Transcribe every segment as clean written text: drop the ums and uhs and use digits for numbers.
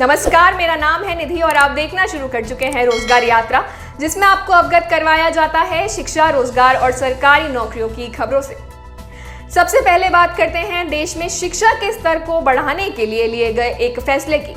नमस्कार, मेरा नाम है निधि और आप देखना शुरू कर चुके हैं रोजगार यात्रा, जिसमें आपको अवगत करवाया जाता है शिक्षा, रोजगार और सरकारी नौकरियों की खबरों से। सबसे पहले बात करते हैं देश में शिक्षा के स्तर को बढ़ाने के लिए गए एक फैसले की।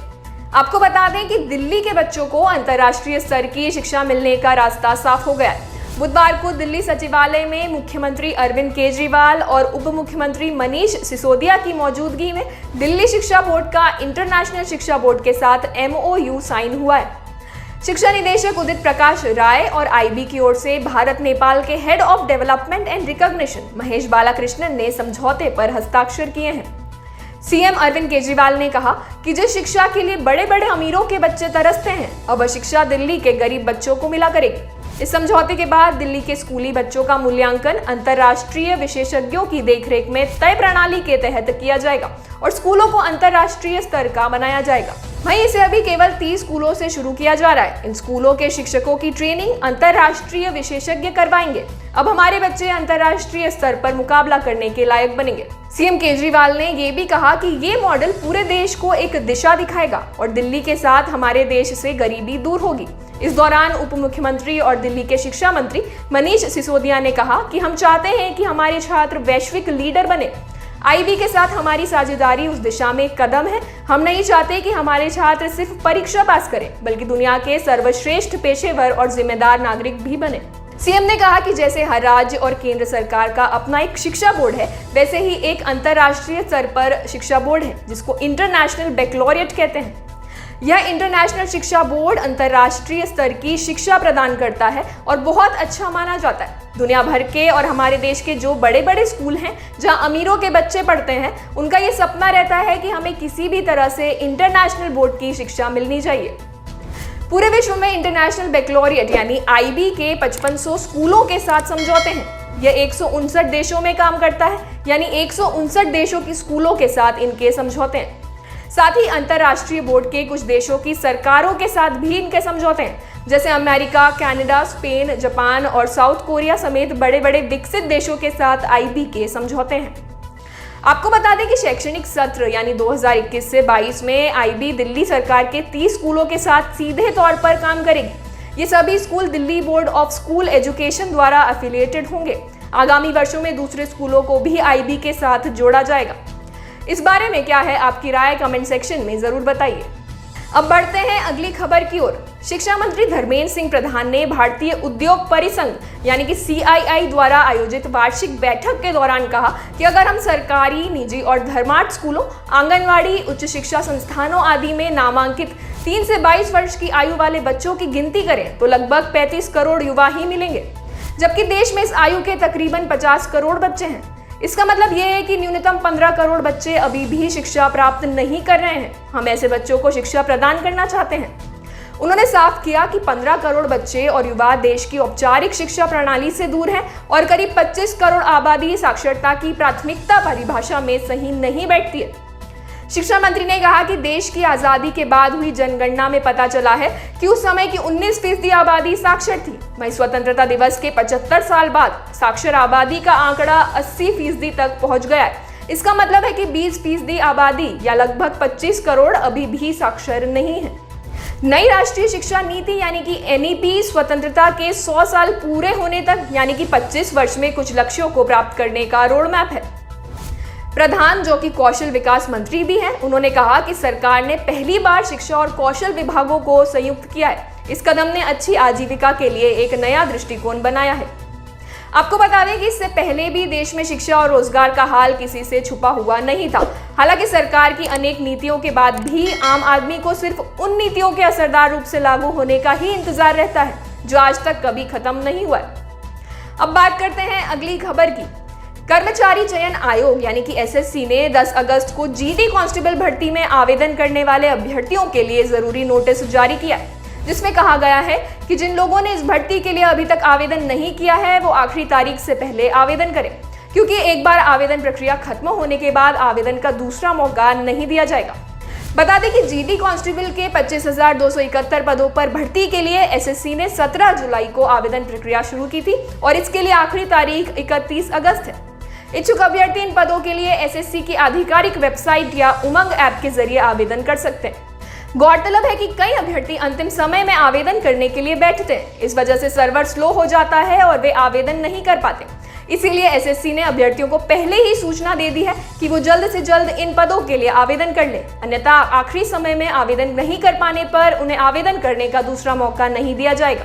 आपको बता दें कि दिल्ली के बच्चों को अंतर्राष्ट्रीय स्तर की शिक्षा मिलने का रास्ता साफ हो गया है। बुधवार को दिल्ली सचिवालय में मुख्यमंत्री अरविंद केजरीवाल और उप मुख्यमंत्री मनीष सिसोदिया की मौजूदगी में दिल्ली शिक्षा बोर्ड का इंटरनेशनल शिक्षा बोर्ड के साथ MOU साइन हुआ है। शिक्षा निदेशक उदित प्रकाश राय और IB की ओर से भारत नेपाल के head of development and recognition Mahesh Balakrishnan ने समझौते पर हस्ताक्षर किए हैं। CM अरविंद केजरीवाल ने कहा कि जिस शिक्षा के लिए बड़े बड़े अमीरों के बच्चे तरसते हैं, अब वह शिक्षा दिल्ली के गरीब बच्चों को मिला करेगी। इस समझौते के बाद दिल्ली के स्कूली बच्चों का मूल्यांकन अंतर्राष्ट्रीय विशेषज्ञों की देखरेख में तय प्रणाली के तहत किया जाएगा और स्कूलों को अंतर्राष्ट्रीय स्तर का बनाया जाएगा। वहीं इसे अभी केवल 30 स्कूलों से शुरू किया जा रहा है। इन स्कूलों के शिक्षकों की ट्रेनिंग अंतर्राष्ट्रीय विशेषज्ञ करवाएंगे। अब हमारे बच्चे अंतर्राष्ट्रीय स्तर पर मुकाबला करने के लायक बनेंगे। CM केजरीवाल ने ये भी कहा कि ये मॉडल पूरे देश को एक दिशा दिखाएगा और दिल्ली के साथ हमारे देश से गरीबी दूर होगी। इस दौरान उप मुख्यमंत्री और दिल्ली के शिक्षा मंत्री मनीष सिसोदिया ने कहा कि हम चाहते हैं कि हमारे छात्र वैश्विक लीडर बने। IB के साथ हमारी साझेदारी उस दिशा में एक कदम है। हम नहीं चाहते कि हमारे छात्र सिर्फ परीक्षा पास करें, बल्कि दुनिया के सर्वश्रेष्ठ पेशेवर और जिम्मेदार नागरिक भी बने। CM ने कहा कि जैसे हर राज्य और केंद्र सरकार का अपना एक शिक्षा बोर्ड है, वैसे ही एक अंतर्राष्ट्रीय स्तर पर शिक्षा बोर्ड है जिसको इंटरनेशनल बैकलॉरिएट कहते हैं। यह इंटरनेशनल शिक्षा बोर्ड अंतर्राष्ट्रीय स्तर की शिक्षा प्रदान करता है और बहुत अच्छा माना जाता है। दुनिया भर के और हमारे देश के जो बड़े बड़े स्कूल हैं जहां अमीरों के बच्चे पढ़ते हैं, उनका ये सपना रहता है कि हमें किसी भी तरह से इंटरनेशनल बोर्ड की शिक्षा मिलनी चाहिए। पूरे विश्व में इंटरनेशनल बैकलॉरिएट यानी IB के 5500 स्कूलों के साथ समझौते हैं। यह 159 देशों में काम करता है, यानी 159 देशों की स्कूलों के साथ इनके समझौते हैं। साथ ही अंतर्राष्ट्रीय बोर्ड के कुछ देशों की सरकारों के साथ भी इनके समझौते हैं, जैसे अमेरिका, कनाडा, स्पेन, जापान और साउथ कोरिया समेत बड़े बड़े विकसित देशों के साथ IB के समझौते हैं। आपको बता दें कि शैक्षणिक सत्र यानी 2021 से 22 में IB दिल्ली सरकार के 30 स्कूलों के साथ सीधे तौर पर काम करेगी। ये सभी school Delhi board of school education द्वारा एफिलिएटेड होंगे। आगामी वर्षों में दूसरे स्कूलों को भी IB के साथ जोड़ा जाएगा। इस बारे में क्या है आपकी राय, कमेंट सेक्शन में जरूर बताइए। अब बढ़ते हैं अगली खबर की ओर। शिक्षा मंत्री धर्मेंद्र सिंह प्रधान ने भारतीय उद्योग परिसंघ यानी कि CII द्वारा आयोजित वार्षिक बैठक के दौरान कहा कि अगर हम सरकारी, निजी और धर्मार्थ स्कूलों, आंगनवाड़ी, उच्च शिक्षा संस्थानों आदि में नामांकित 3 से 22 वर्ष की आयु वाले बच्चों की गिनती करें तो लगभग 35 करोड़ युवा ही मिलेंगे, जबकि देश में इस आयु के तकरीबन 50 करोड़ बच्चे हैं। इसका मतलब ये है कि न्यूनतम 15 करोड़ बच्चे अभी भी शिक्षा प्राप्त नहीं कर रहे हैं। हम ऐसे बच्चों को शिक्षा प्रदान करना चाहते हैं। उन्होंने साफ किया कि 15 करोड़ बच्चे और युवा देश की औपचारिक शिक्षा प्रणाली से दूर हैं और करीब 25 करोड़ आबादी साक्षरता की प्राथमिकता परिभाषा में सही नहीं बैठती है। शिक्षा मंत्री ने कहा कि देश की आजादी के बाद हुई जनगणना में पता चला है कि उस समय की 19% आबादी साक्षर थी। वहीं स्वतंत्रता दिवस के 75 साल बाद साक्षर आबादी का आंकड़ा 80% तक पहुंच गया है। इसका मतलब है कि 20% आबादी या लगभग 25 करोड़ अभी भी साक्षर नहीं है। नई राष्ट्रीय शिक्षा नीति यानी कि NEP स्वतंत्रता के 100 साल पूरे होने तक यानी कि 25 वर्ष में कुछ लक्ष्यों को प्राप्त करने का रोड मैप है। प्रधान, जो कि कौशल विकास मंत्री भी हैं, उन्होंने कहा कि सरकार ने पहली बार शिक्षा और कौशल विभागों को संयुक्त किया है। इस कदम ने अच्छी आजीविका के लिए एक नया दृष्टिकोण बनाया है। आपको बता दें कि इससे पहले भी देश में शिक्षा और रोजगार का हाल किसी से छुपा हुआ नहीं था। हालांकि सरकार की अनेक नीतियों के बाद भी आम आदमी को सिर्फ उन नीतियों के असरदार रूप से लागू होने का ही इंतजार रहता है, जो आज तक कभी खत्म नहीं हुआ है। अब बात करते हैं अगली खबर की। कर्मचारी चयन आयोग यानी कि SSC ने 10 अगस्त को GD कांस्टेबल भर्ती में आवेदन करने वाले अभ्यर्थियों के लिए जरूरी नोटिस जारी किया है, जिसमें कहा गया है कि जिन लोगों ने इस भर्ती के लिए अभी तक आवेदन नहीं किया है वो आखिरी तारीख से पहले आवेदन करें, क्योंकि एक बार आवेदन प्रक्रिया खत्म होने के बाद आवेदन का दूसरा मौका नहीं दिया जाएगा। बता दें कि GD कांस्टेबल के 25,271 पदों पर भर्ती के लिए SSC ने 17 जुलाई को आवेदन प्रक्रिया शुरू की थी और इसके लिए आखिरी तारीख 31 अगस्त है। इच्छुक अभ्यर्थी इन पदों के लिए SSC की आधिकारिक वेबसाइट या उमंग ऐप के जरिए आवेदन कर सकते हैं। गौरतलब है कि कई अभ्यर्थी अंतिम समय में आवेदन करने के लिए बैठते हैं। इस वजह से सर्वर स्लो हो जाता है और वे आवेदन नहीं कर पाते। इसीलिए एसएससी ने अभ्यर्थियों को पहले ही सूचना दे दी है कि वो जल्द से जल्द इन पदों के लिए आवेदन कर ले, अन्यथा आखिरी समय में आवेदन नहीं कर पाने पर उन्हें आवेदन करने का दूसरा मौका नहीं दिया जाएगा।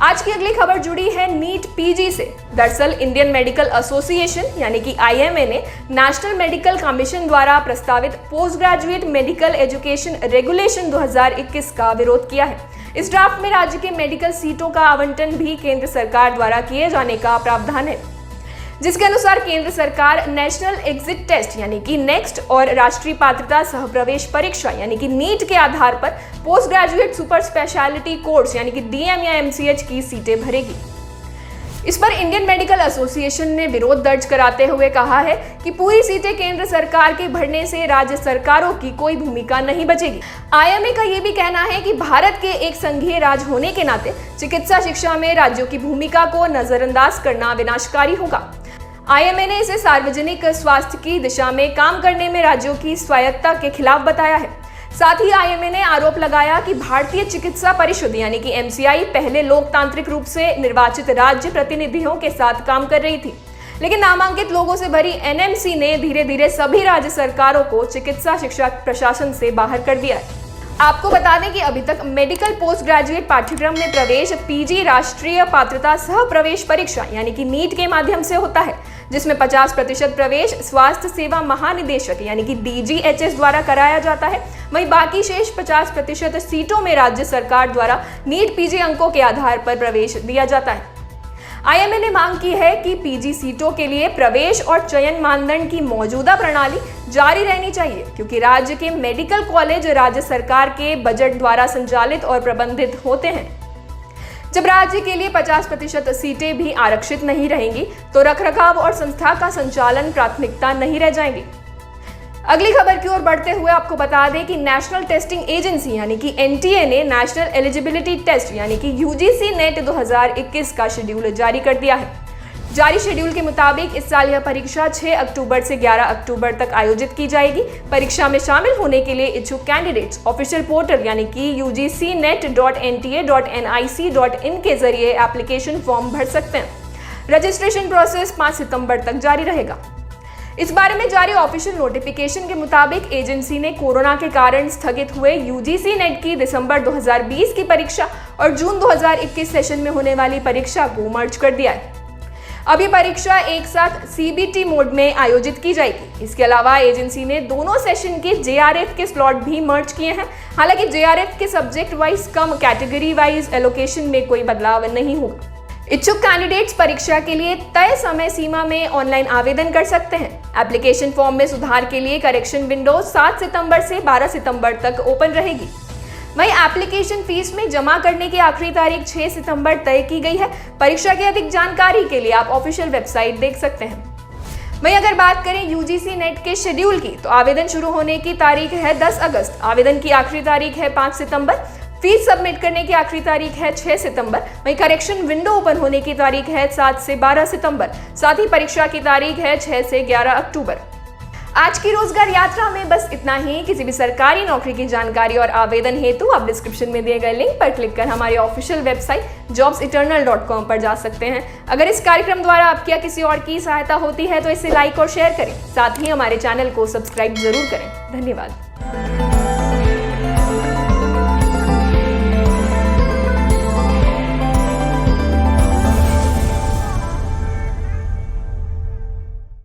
आज की अगली खबर जुड़ी है नीट पीजी से। दरअसल इंडियन मेडिकल एसोसिएशन यानी कि आईएमए ने नेशनल मेडिकल कमीशन द्वारा प्रस्तावित post graduate medical education regulation 2021 का विरोध किया है। इस ड्राफ्ट में राज्य के मेडिकल सीटों का आवंटन भी केंद्र सरकार द्वारा किए जाने का प्रावधान है, जिसके अनुसार केंद्र सरकार नेशनल एग्जिट टेस्ट यानी कि नेक्स्ट और राष्ट्रीय पात्रता सह प्रवेश परीक्षा यानी कि नीट के आधार पर post graduate super speciality course यानी कि डीएम या एमसीएच की सीटें भरेगी। इस पर इंडियन मेडिकल एसोसिएशन ने विरोध दर्ज कराते हुए कहा है कि पूरी सीटें केंद्र सरकार के भरने से राज्य सरकारों की कोई भूमिका नहीं बचेगी। आईएमए का ये भी कहना है कि भारत के एक संघीय राज्य होने के नाते चिकित्सा शिक्षा में राज्यों की भूमिका को नजरअंदाज करना विनाशकारी होगा। आईएमए ने इसे सार्वजनिक स्वास्थ्य की दिशा में काम करने में राज्यों की स्वायत्तता के खिलाफ बताया है। साथ ही आईएमए ने आरोप लगाया कि भारतीय चिकित्सा परिषद यानी कि एमसीआई पहले लोकतांत्रिक रूप से निर्वाचित राज्य प्रतिनिधियों के साथ काम कर रही थी, लेकिन नामांकित लोगों से भरी एनएमसी ने धीरे धीरे सभी राज्य सरकारों को चिकित्सा शिक्षा प्रशासन से बाहर कर दिया है। आपको बता दें कि अभी तक मेडिकल पोस्ट ग्रेजुएट पाठ्यक्रम में प्रवेश पीजी राष्ट्रीय पात्रता सह प्रवेश परीक्षा यानी कि नीट के माध्यम से होता है, जिसमें 50% प्रवेश स्वास्थ्य सेवा महानिदेशक यानी कि डीजीएचएस द्वारा कराया जाता है। वहीं बाकी शेष 50% सीटों में राज्य सरकार द्वारा नीट पीजी अंकों के आधार पर प्रवेश दिया जाता है। आईएमए ने मांग की है कि पीजी सीटों के लिए प्रवेश और चयन मानदंड की मौजूदा प्रणाली जारी रहनी चाहिए, क्योंकि राज्य के मेडिकल कॉलेज राज्य सरकार के बजट द्वारा संचालित और प्रबंधित होते हैं। जब राज्य के लिए 50% सीटें भी आरक्षित नहीं रहेंगी तो रखरखाव और संस्था का संचालन प्राथमिकता नहीं रह जाएंगी। अगली खबर की ओर बढ़ते हुए आपको बता दें कि नेशनल टेस्टिंग एजेंसी यानी कि एनटीए ने नेशनल एलिजिबिलिटी टेस्ट यानी कि यूजीसी नेट 2021 का शेड्यूल जारी कर दिया है। जारी शेड्यूल के मुताबिक इस साल यह परीक्षा 6 अक्टूबर से 11 अक्टूबर तक आयोजित की जाएगी। परीक्षा में शामिल होने के लिए इच्छुक कैंडिडेट्स ऑफिशियल पोर्टल यानी कि ugcnet.nta.nic.in के जरिए एप्लीकेशन फॉर्म भर सकते हैं। रजिस्ट्रेशन प्रोसेस 5 सितंबर तक जारी रहेगा। इस बारे में जारी ऑफिशियल नोटिफिकेशन के मुताबिक एजेंसी ने कोरोना के कारण स्थगित हुए यूजीसी नेट की दिसंबर 2020 की परीक्षा और जून 2021 सेशन में होने वाली परीक्षा को मर्ज कर दिया है। अब ये परीक्षा एक साथ सीबीटी मोड में आयोजित की जाएगी। इसके अलावा एजेंसी ने दोनों सेशन के जेआरएफ के स्लॉट भी मर्ज किए हैं। हालांकि जेआरएफ के सब्जेक्ट वाइज कम कैटेगरी वाइज एलोकेशन में कोई बदलाव नहीं होगा। इच्छुक कैंडिडेट्स परीक्षा के लिए तय समय सीमा में ऑनलाइन आवेदन कर सकते हैं। एप्लीकेशन फॉर्म में सुधार के लिए करेक्शन विंडो 7 सितंबर से 12 सितंबर तक ओपन रहेगी। वहीं एप्लीकेशन फीस में जमा करने की आखिरी तारीख 6 सितंबर तय की गई है। परीक्षा की अधिक जानकारी के लिए आप ऑफिशियल वेबसाइट देख सकते हैं। वहीं अगर बात करें यूजीसी नेट के शेड्यूल की, तो आवेदन शुरू होने की तारीख है 10 अगस्त, आवेदन की आखिरी तारीख है 5 सितंबर, फीस सबमिट करने की आखिरी तारीख है 6 सितंबर। वहीं करेक्शन विंडो ओपन होने की तारीख है 7 से 12 सितंबर। साथ ही परीक्षा की तारीख है 6 से 11 अक्टूबर। आज की रोजगार यात्रा में बस इतना ही। किसी भी सरकारी नौकरी की जानकारी और आवेदन हेतु आप डिस्क्रिप्शन में दिए गए लिंक पर क्लिक कर हमारी ऑफिशियल वेबसाइट jobseternal.com पर जा सकते हैं। अगर इस कार्यक्रम द्वारा आपकी या किसी और की सहायता होती है तो इसे लाइक और शेयर करें। साथ ही हमारे चैनल को सब्सक्राइब जरूर करें। धन्यवाद।